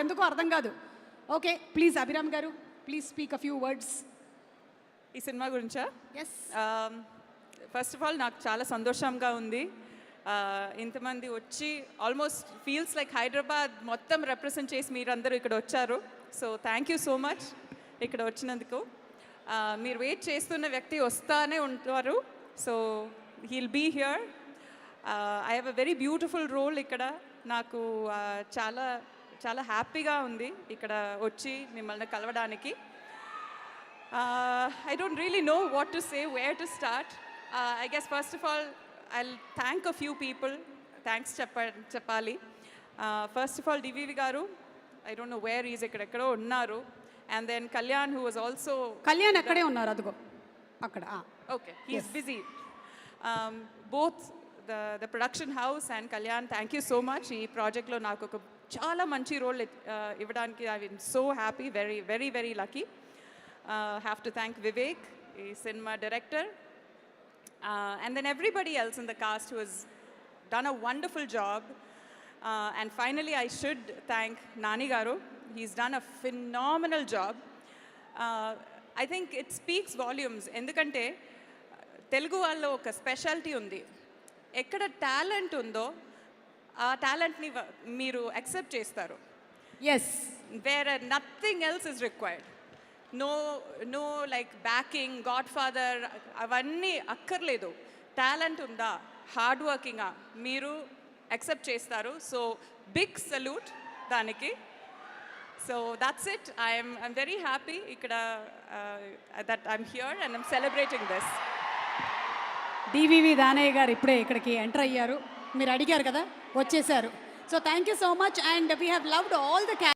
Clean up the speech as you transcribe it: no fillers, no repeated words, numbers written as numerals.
ఎందుకో అర్థం కాదు. ఓకే, ప్లీజ్ అభిరామ్ గారు, please speak a few words ఈ సినిమా గురించా? ఎస్. ఫస్ట్ ఆఫ్ ఆల్ నాకు చాలా సంతోషంగా ఉంది. ఇంతమంది వచ్చి ఆల్మోస్ట్ ఫీల్స్ లైక్ హైదరాబాద్ మొత్తం రిప్రజెంట్ చేసి మీరందరూ ఇక్కడ వచ్చారు. So thank you so much ఇక్కడ వచ్చినందుకు. మీరు వెయిట్ చేస్తున్న వ్యక్తి వస్తానే ఉంటారు. So he'll be here. I have a very beautiful role ఇక్కడ. నాకు చాలా చాలా హ్యాపీగా ఉంది ఇక్కడ వచ్చి మిమ్మల్ని కలవడానికి. I don't really know what to say, where to start. I guess first of all, I'll thank a few people. Thanks Chappali. First of all, DVV garu. I don't know where he is ekkadekado unnaru. And then Kalyan, who was also... Kalyan akkade unnaru adugo. Akkada. Okay, he's busy. Both the production house and Kalyan, thank you so much. Ee project lo naaku oka chaala manchi role ivvadaniki I'm so happy, very very very lucky. Have to thank Vivek, the cinema director, and then everybody else in the cast who has done a wonderful job. And finally, I should thank Nani Garu. He's done a phenomenal job. I think it speaks volumes. Endukante Telugu vallo oka specialty undi. Ekkada talent undo, aa talent ni meeru accept chestaru. Yes. Where nothing else is required. No like backing, godfather, avanni akkarledu. Talent unda, hard working meeru accept chestaru. So big salute daniki. So that's it. I'm very happy ikkada that I'm here and I'm celebrating this. DVV Danayya గారు ఇప్పుడే ఇక్కడికి enter అయ్యారు. మీరు అడిగారు కదా, వచ్చేసారు. So thank you so much. And we have loved all the